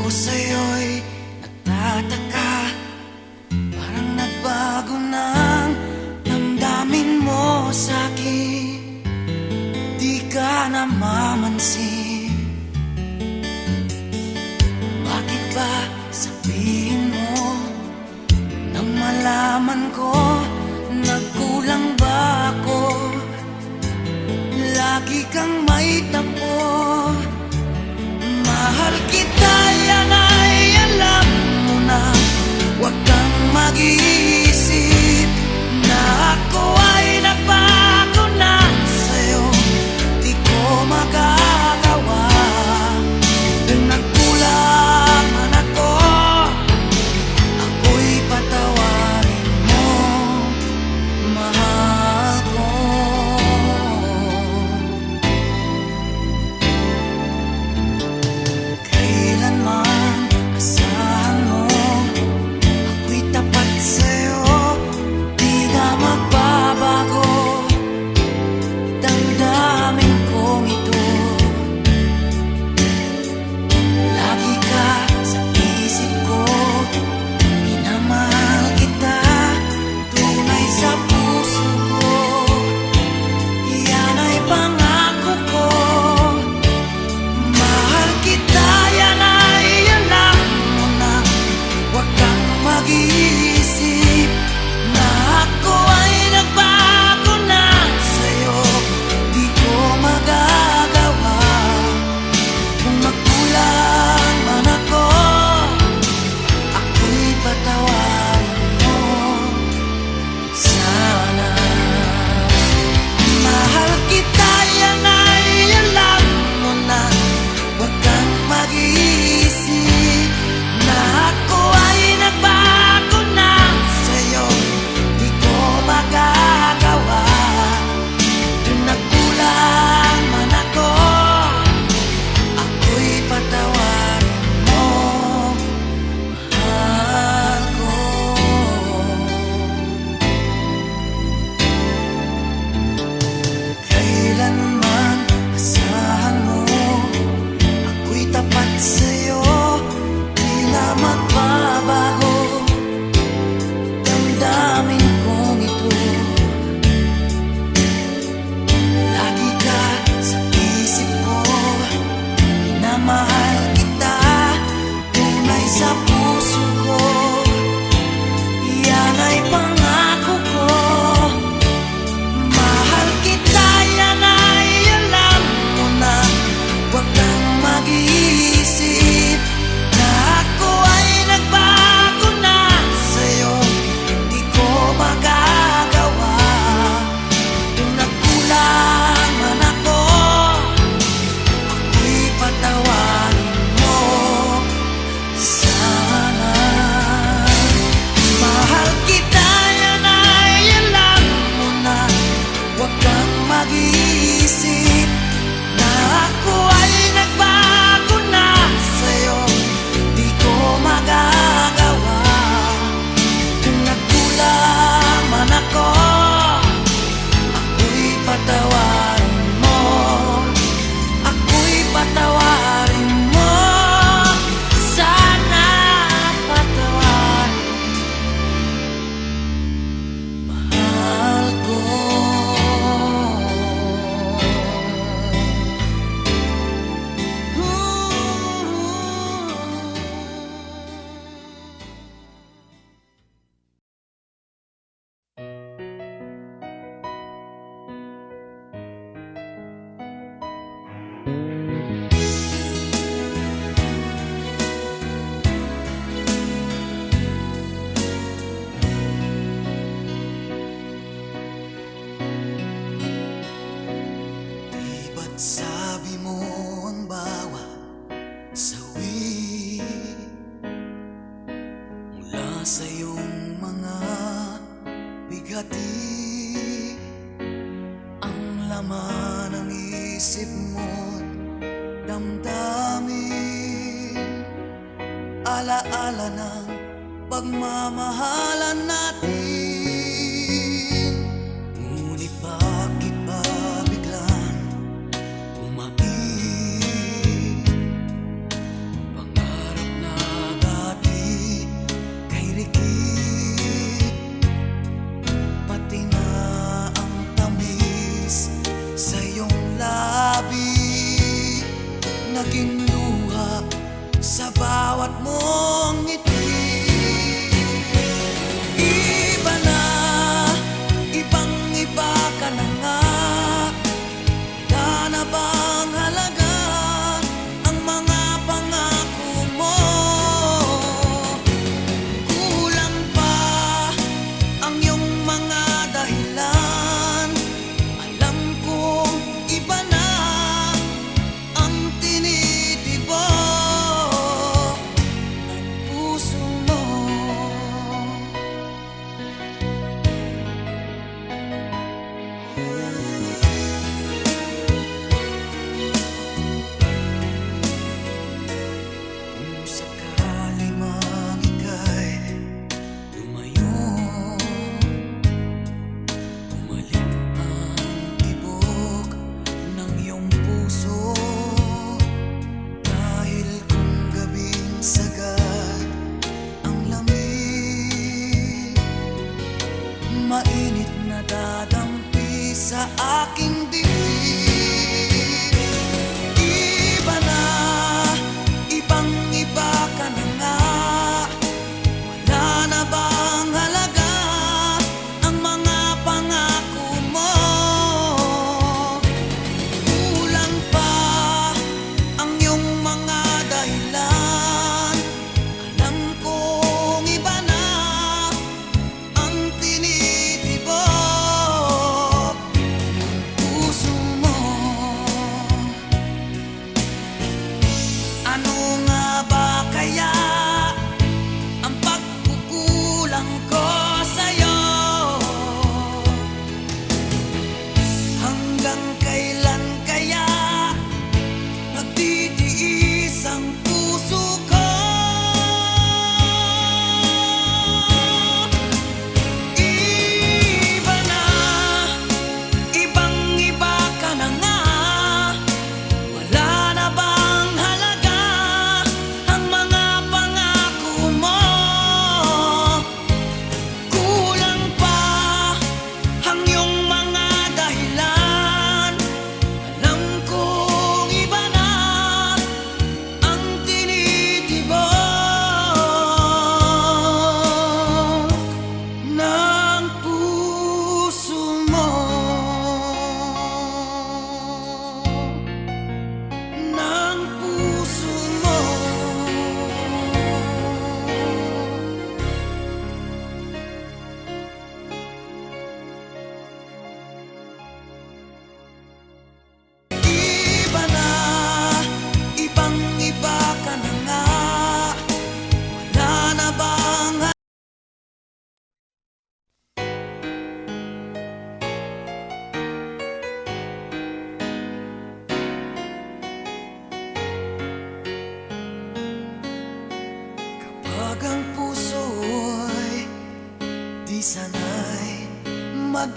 Ako sa'yo'y nagtataka, parang nagbago ng damdamin mo sa'kin. Di ka namamansin. Bakit ba sabihin mo nang malaman ko nagkulang ba ako? Lagi kang may tampo. Mahal kita, yan ay alam mo na. Huwag kang mag-iisip na ako ay nagbago na sa'yo. Di ko magagawa. Kung nagkulang man ako, ako'y patawarin mo, mahal ko. Kailanman asahan mo, ako'y tapat sa'yo, di na magbabago. Damdamin kong ito, lagi ka sa isip ko. Minamahal kita, tunay sa puso ko. Yan ay pangako ko. Mahal kita, yan ay alam mo na. Huwag kang mag-iisip na ako ay nagbago na sa'yo. Di ko magagawa. Kung magkulang man ako, ako'y patawarin mo sana. Mahal kita, yan ay alam mo na. Huwag kang mag-iisip na ako ay nagbago na sa'yo. Di ko magagawa. Kung nagkulang man ako, ako'y patawarin mo, mahal ko. Kailanman asahan mo, ako'y tapat sa'yo, di na magbabago. Damdamin kong ito, lagi ka sa isip ko. Minamahal kita, tunay sa puso ko. Yan ay pangako ko. Mahal kita, yan ay alam mo na. Huwag kang mag-iisip na ako ay nagbago na sa'yo. Di ko magagawa. Kung nagkulang man ako, ako'y patawarin mo sana. Mahal kita, yan ay alam mo na. Huwag kang mag-iisip na ako ay nagbago na sa'yo. Di ko magagawa. Kung nagkulang man ako, ako'y patawarin mo. Ako'y patawarin mo sana. Patawarin, mahal ko. Di ba't sabi mo ang bawat sawi mula sa iyong mga bigati, ang laman ng isip mo't damdamin, alaala ng pagmamahalan natin. Ngunit bakit ba biglang umaib? Pangarap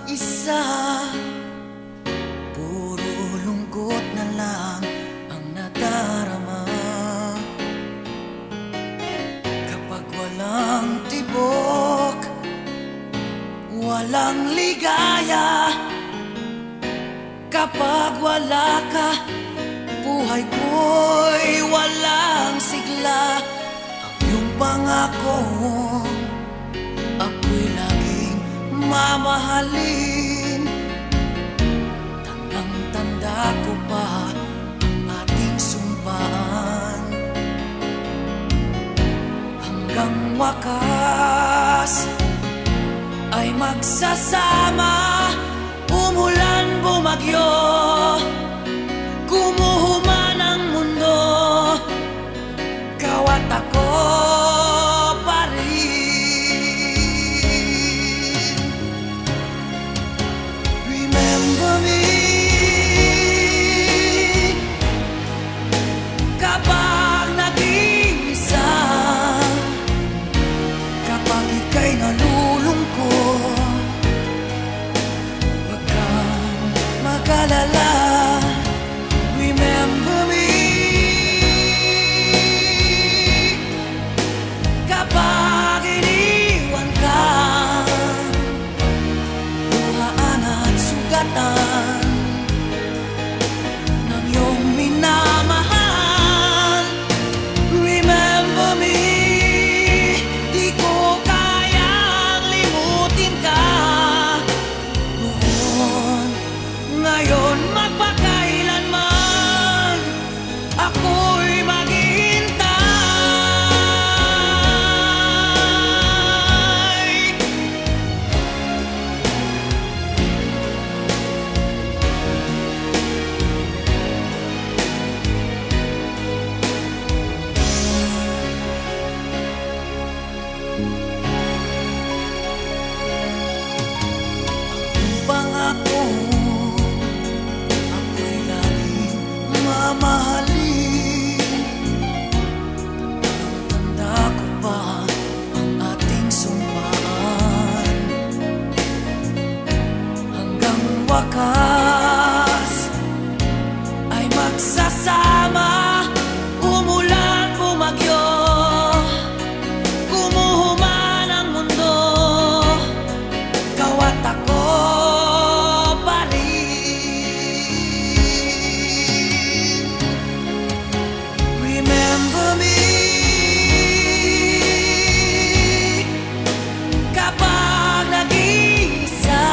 isa. Puro lungkot na lang ang nadarama. Kapag walang tibok, walang ligaya. Kapag wala ka, buhay ko'y walang sigla. Ang iyong pangako, ako'y laging mamahalin. Tandang-tanda ko pa ang ating sumpaan. Hanggang wakas ay magsasama. Umulan, bumagyo, gumuho ang mundo, ikaw at ako pa rin. Remember me kapag nag-iisa, kapag ika'y nalulungkot. Huwag kang mag-alala. Remember me kapag iniwan ka, luhaan at sugatan ng iyong minamahal. Remember me, di ko kayang limutin ka. Noon, ngayon, magpakailanman ako'y maghihintay. Ang pangako, ako'y laging mamahalin. Tanda ko pa ang ating sumpaan. Hanggang wakas ay magsasama. Umulan, bumagyo, gumuho man ang mundo, ikaw at ako pa rin. Remember me kapag nag-iisa,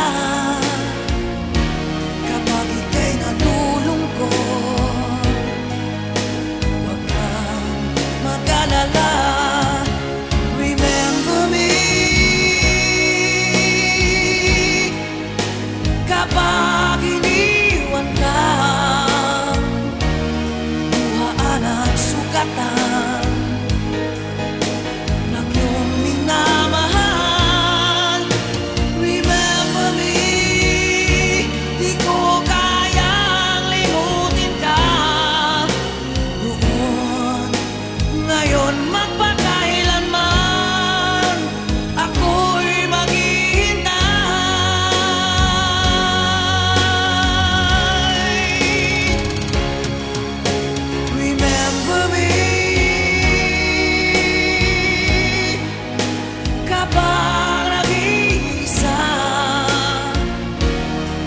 kapag ika'y nalulungkot. Huwag kang mag-alala. Remember me kapag iniwan ka, luhaan at sugatan ng iyong minamahal. Remember me, di ko kayang limutin ka. Noon, ngayon, magpakailanman ako'y maghihintay. Remember me kapag nag-iisa,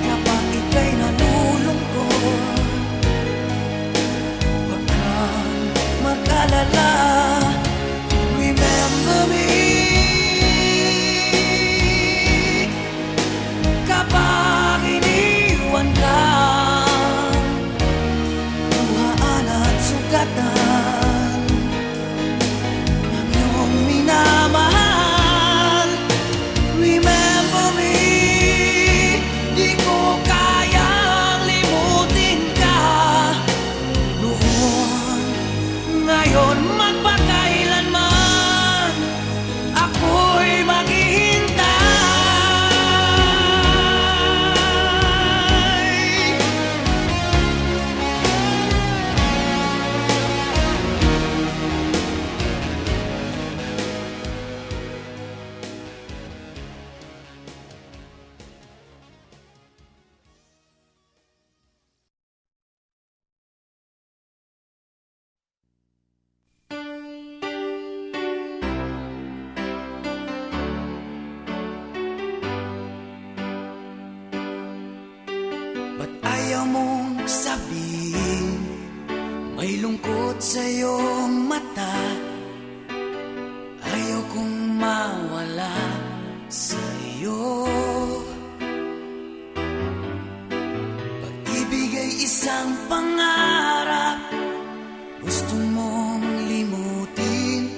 kapag ika'y nalulungkot. Huwag kang mag-alala. Remember me kapag iniwan ka, luhaan at sugatan ng iyong minamahal. Remember me, di ko kayang limutin ka. Noon, ngayon, magpakailanman ako'y maghihintay. May lungkot sa iyong mata, ayaw kong mawala sa iyo. Pag-ibig ay isang pangarap, gusto mong limutin.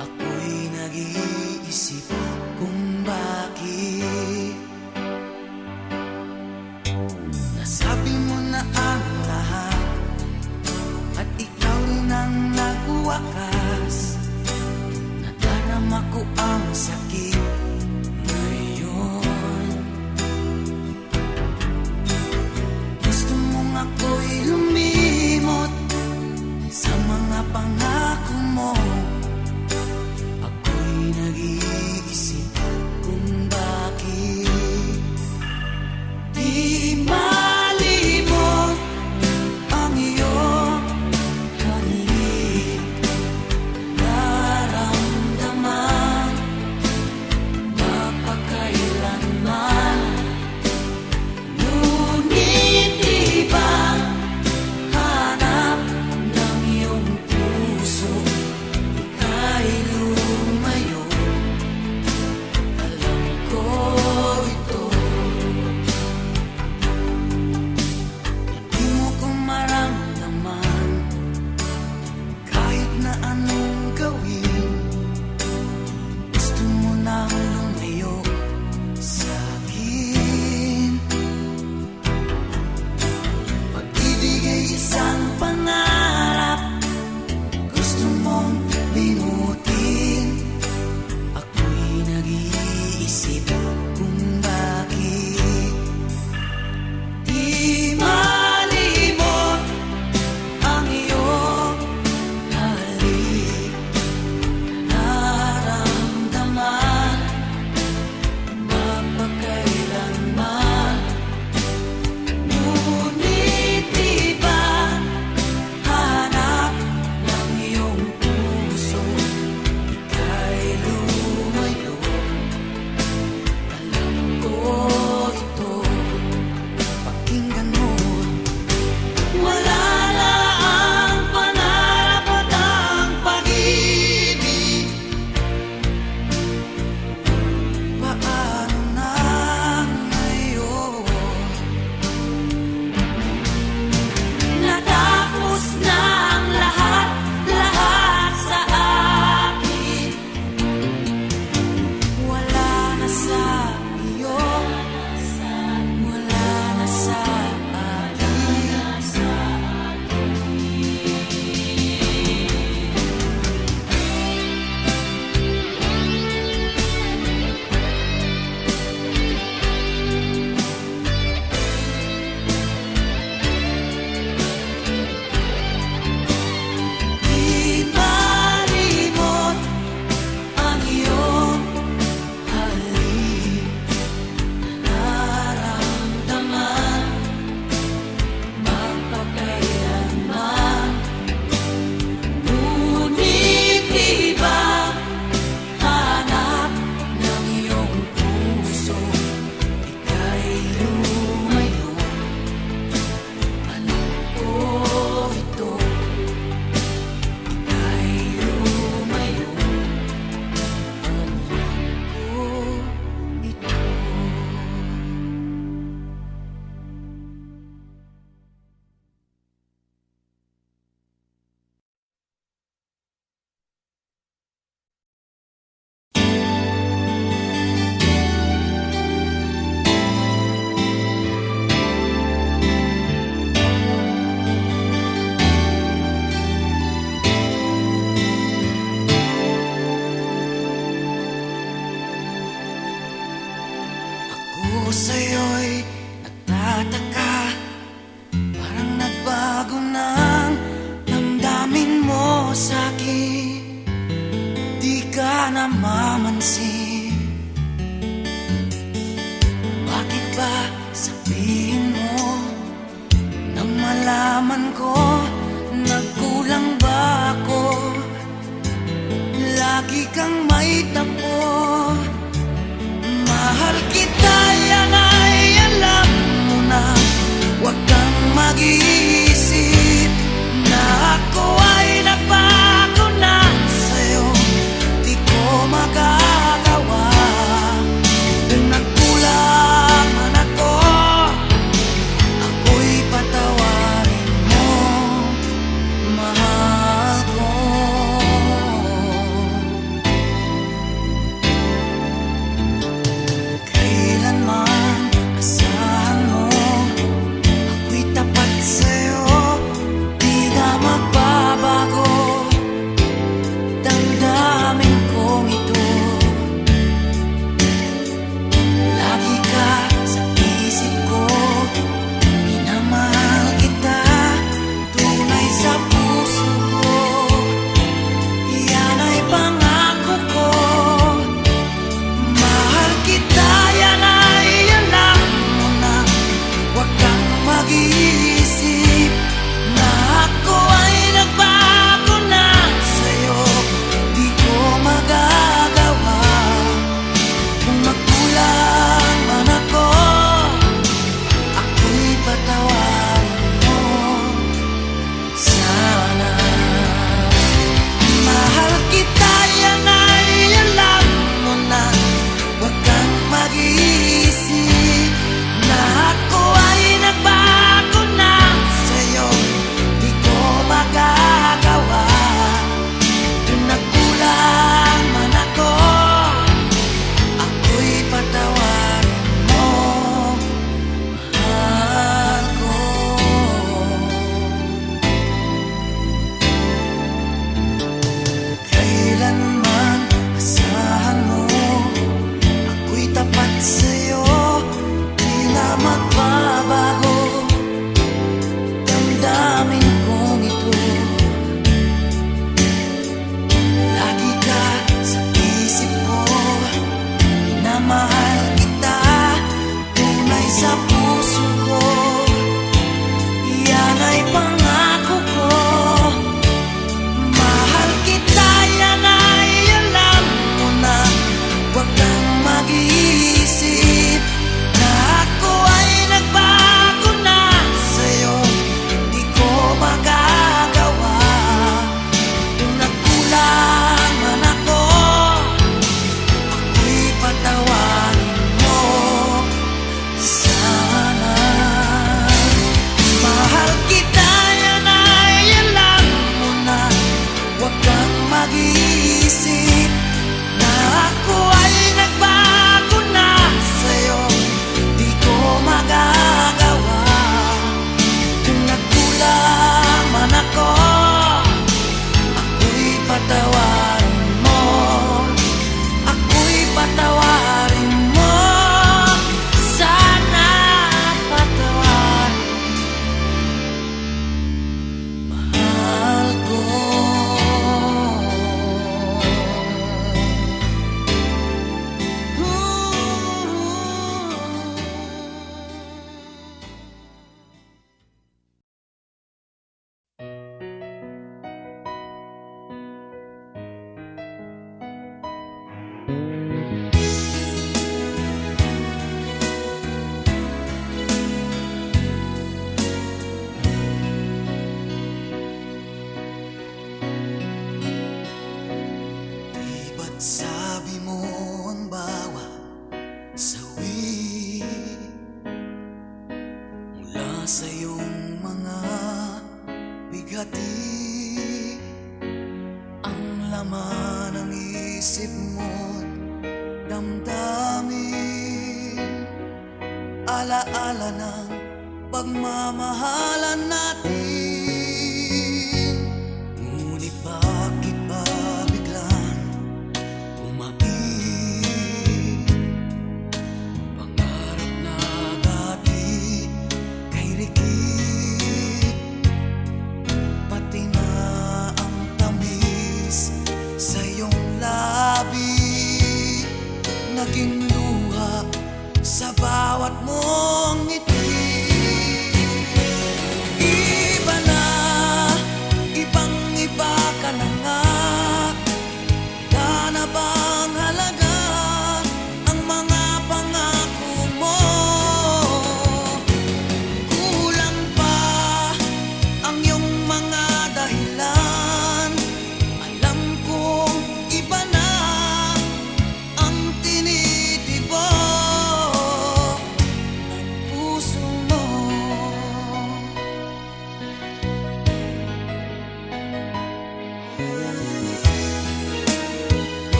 Ako'y nag-iisip kung bakit. Nasabi mo na ang lahat at ikaw rin ang nagwakas. Nadarama ko ang sakit ngayon. Gusto mong ako'y lumimot sa mga pangako mo. Ako'y nag-iisip kung bakit. Di malimot ang iyong halik, nararamdaman mapakailanman. Ngunit di ba hanap ng iyong puso, ika'y lumayo. Alam ko ito, di mo ko maramdaman kahit na anong gawin. Gusto mo nang lumayo sa akin. Pag-ibig ay isang pangarap, gusto mong limutin. Ako'y nag-iisip kung bakit. Di malimot ang iyong halik, nararamdaman mapakailanman. Ngunit di ba hanap ng iyong puso, ika'y lumayo. Alam ko ito, pakinggan mo. Wala na ang pangarap at ang pag-ibig. Paano na ngayon? Natapos na ang lahat, lahat sa akin. Wala na sa iyo, wala na sa akin. Di malimot ang iyong halik, nararamdaman mapakailanman. Ngunit di ba hanap ng iyong puso, ika'y lumayo. Alam ko ito, ika'y lumayo. Alam ko ito. Ako sa'yo'y nagtataka, parang nagbago ng damdamin mo sa'kin. Di ka namamansin. Bakit ba sabihin mo nang malaman ko nagkulang ba ako? Lagi kang may tampo. Mahal kita, yan ay alam mo na. Huwag kang mag-iisip na Sabi mo ang bawat sawi mula sa iyong mga bigati, ang laman ng isip mo't damdamin, alaala ng pagmamahalan natin. Ngunit bakit ba biglang umaib pangarap na dati kay rikit, pati na ang tamis sa iyong labi naging luha sa bawat mong ngiti. Iba na, ibang-iba ka na nga. Wala na bang halaga ang mga pangako mo? Kulang pa ang iyong mga dahilan. Alam kong iba na ang tinitibok ng puso mo.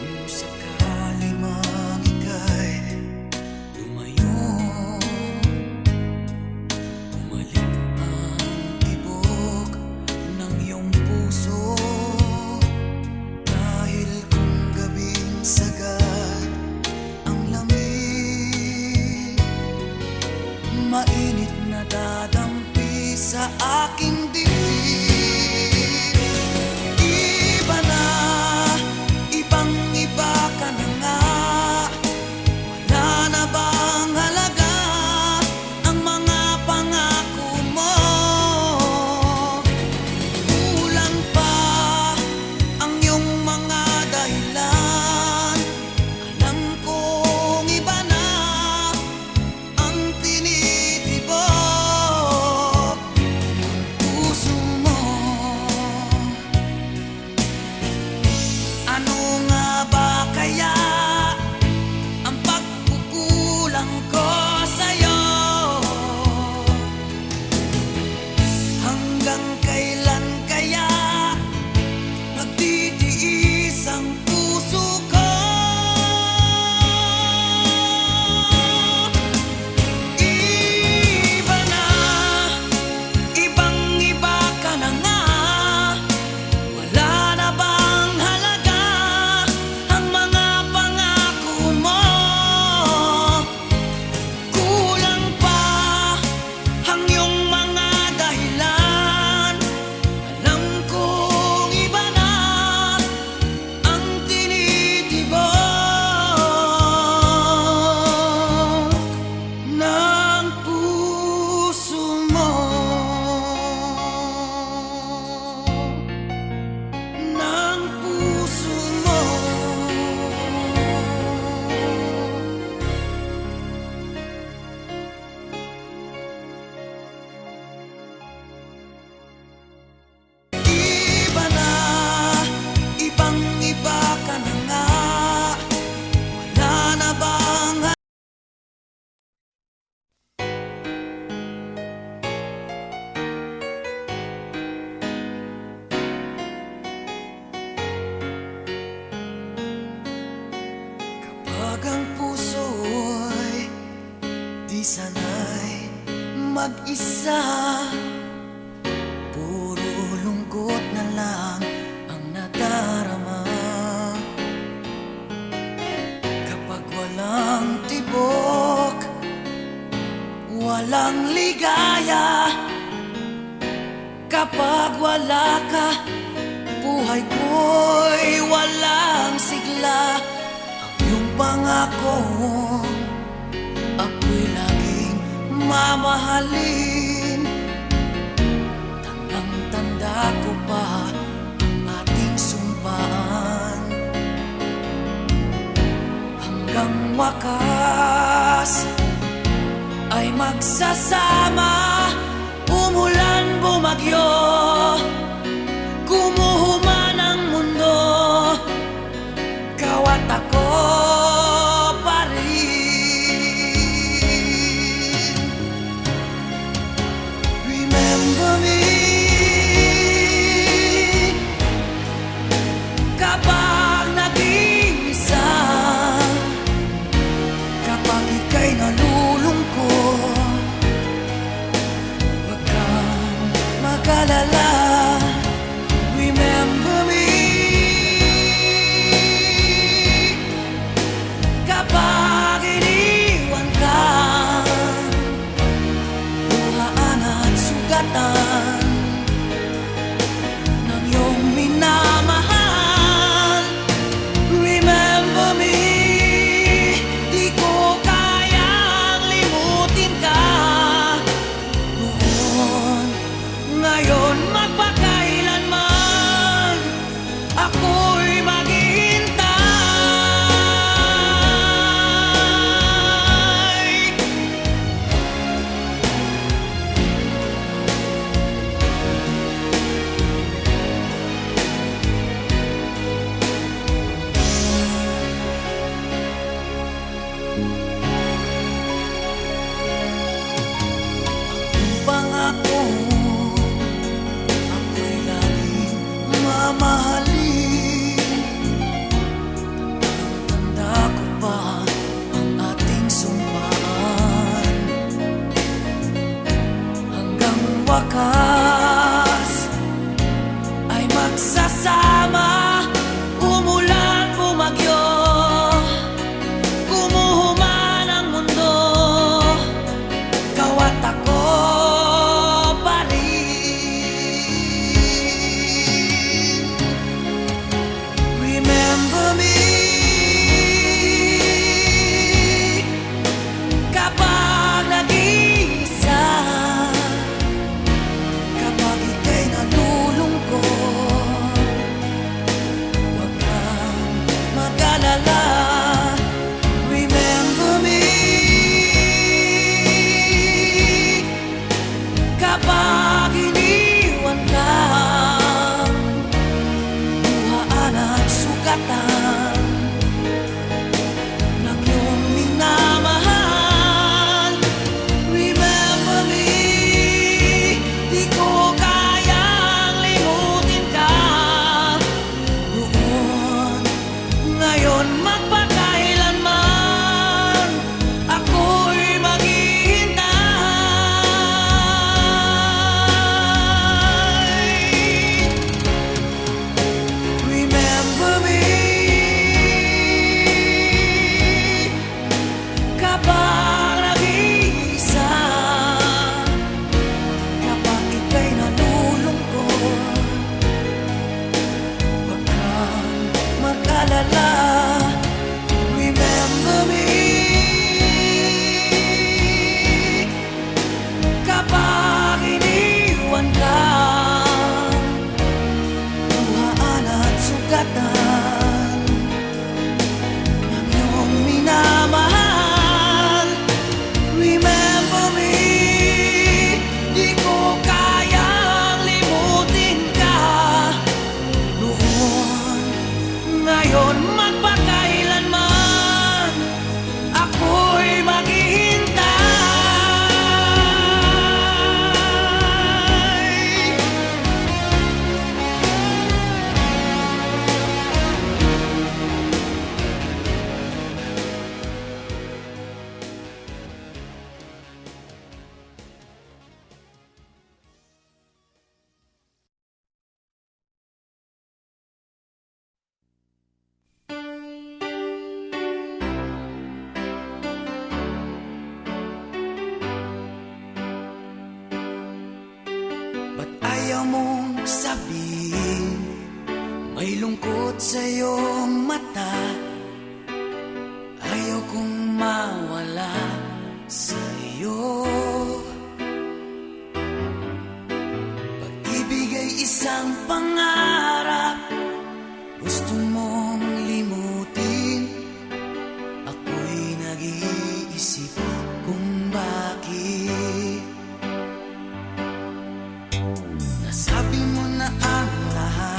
Kung sakali mang ika'y lumayo, bumalik ang tibok ng iyong puso. Dahil kung gabing sagad ang lamig, mainit na dadampi sa aking dibdib. Iba na, ibang-iba ka na nga. Wala na bang halaga ang mga pangako mo? Kulang pa ang iyong mga dahilan. Alam kong iba na ang tinitibok ng puso mo. Ano nga ba kaya ang pagkukulang ko sa'yo? Hanggang kailan kaya nagtitiis ang puso ko? Iba na, ibang-iba ka na nga. Wala na bang halaga ang mga pangako mo? Kulang pa ang iyong mga dahilan. Alam kong iba na ang tinitibok ng puso mo. Ng puso mo. Iba na, ibang-iba ka na nga. Wala na bang kapag ang puso'y di sanay mag-isa? Puro lungkot na lang ang nadarama. Kapag walang tibok, walang ligaya. Kapag wala ka, buhay ko'y walang sigla. Ang iyong pangako, ako'y laging mamahalin. Tandang-tanda ko pa ang ating sumpaan. Hanggang wakas ay magsasama, umulan bumagyo, Gumuho man ang mundo, ikaw at ako pa rin. Remember me kapag nag-iisa, kapag ika'y nalulungkot. Huwag kang mag-alala. Remember me kapag iniwan ka, luhaan at sugatan ng iyong minamahal. Remember me, di ko kayang limutin ka noon, ngayon, magpakailanman ako'y maghihintay. Ang pangako, ako'y laging mamahalin. Tanda ko pa ang ating sumpaan, hanggang wakas ay magsasama. Umulan, bumagyo, gumuho man ang mundo, ikaw at ako pa rin. Remember me kapag nag-iisa, kapag ika'y nalulungkot. Huwag kang mag-alala. Remember me kapag iniwan ka, luhaan at sugatan ng iyong minamahal. Remember me, di ko kayang limutin ka noon, ngayon, magpakailanman ako'y maghihintay. Remember me kapag nag-iisa, kapag ika'y nalulungkot. Huwag kang mag-alala. Remember me kapag iniwan ka, luhaan at sugatan ng iyong minamahal. Remember me, di ko kayang limutin ka noon, ngayon, magpakailanman ako'y maghihintay. Ba't ayaw mong sabihin, may lungkot sa iyong mata? Ayaw kong mawala sa iyo. Pag-ibig ay isang pangarap, gusto mong limutin. Ako'y nag-iisip kung bakit. Nasabi mo na ang lahat,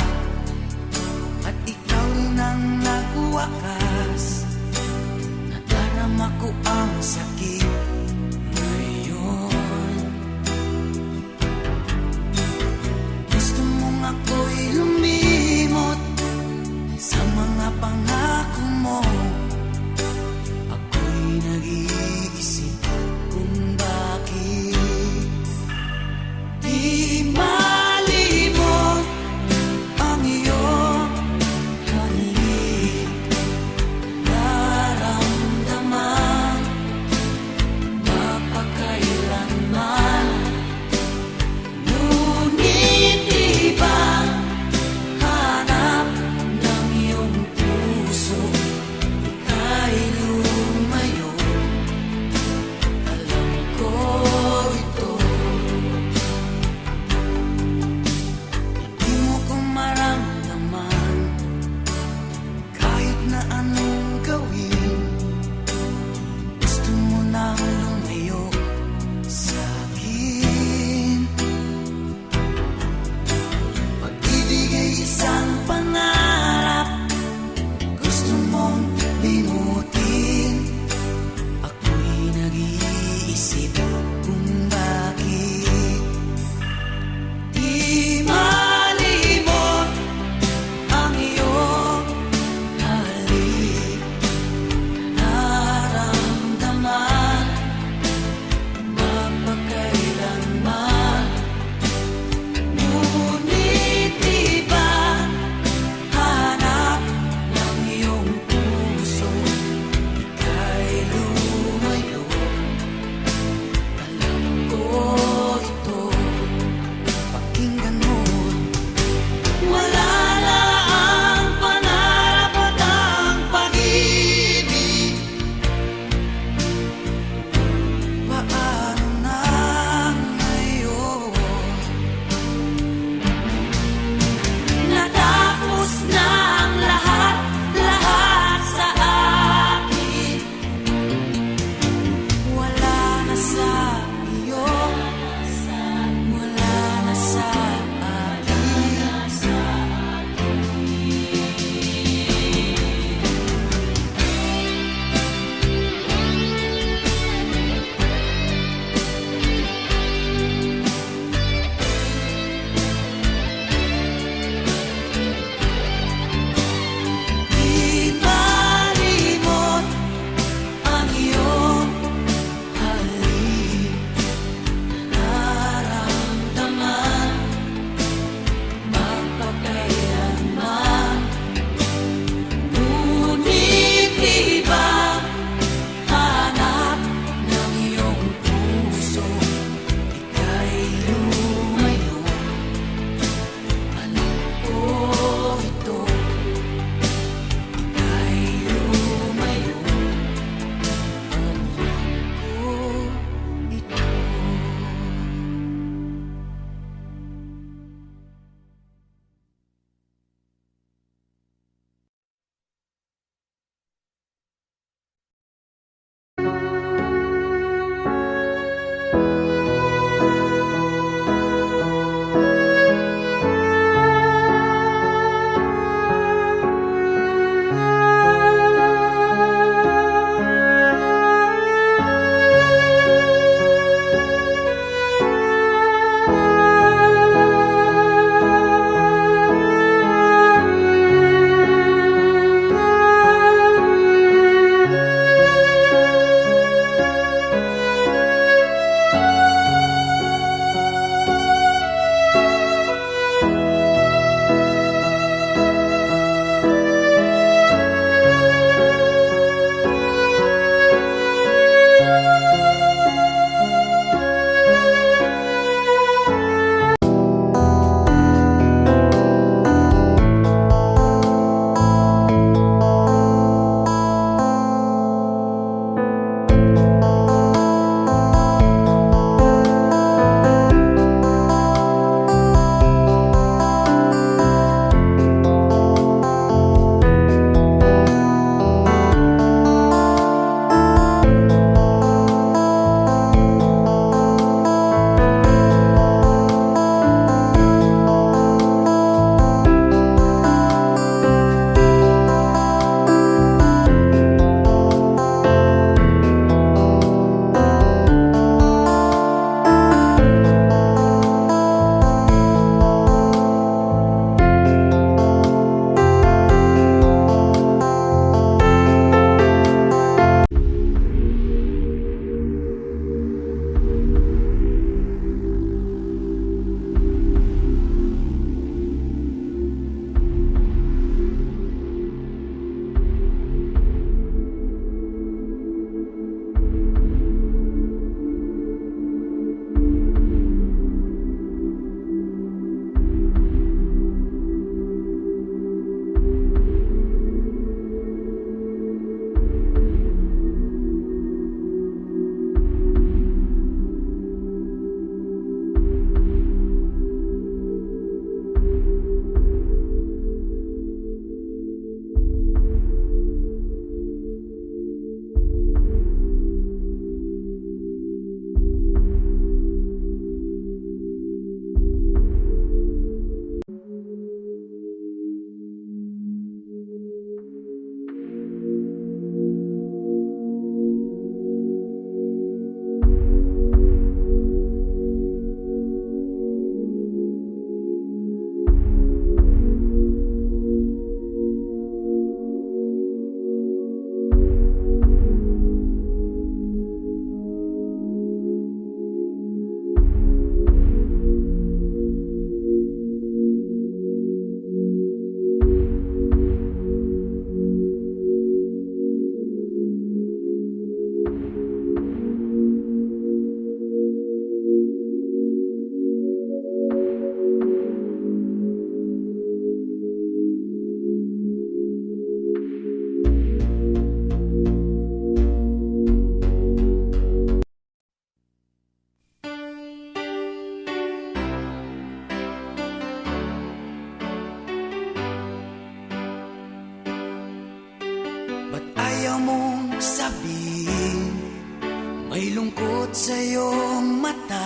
sa iyong mata,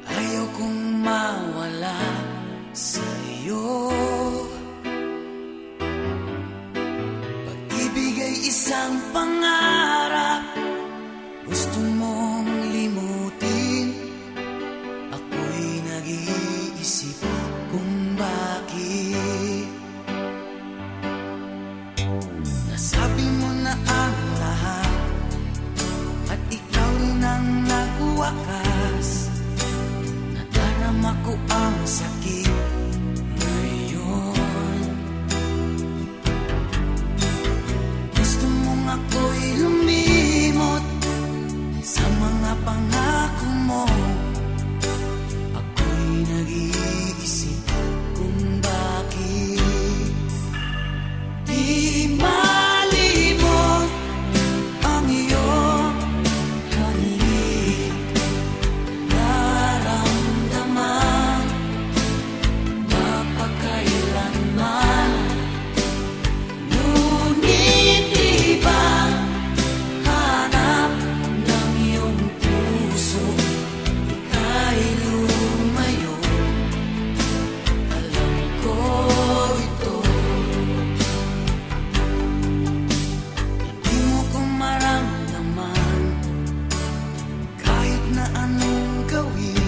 ayaw kong mawala sa iyo. Pag-ibig ay isang pangarap, gusto mong limutin. Ako'y nag-iisip kung bakit. Nasabi mo na ang lahat at ikaw rin ang nagwakas. Nadarama ko ang sakit ngayon. Gusto mong ako'y lumimot sa mga pangako mo. Ako'y nag-iisip kung bakit di malimot ang iyong halik. Nararamdaman mapagkailanman, ngunit iba hanap ng iyong puso. Ika'y lumayo, alam ko ito. Di mo ko maramdaman kahit na anong gawin.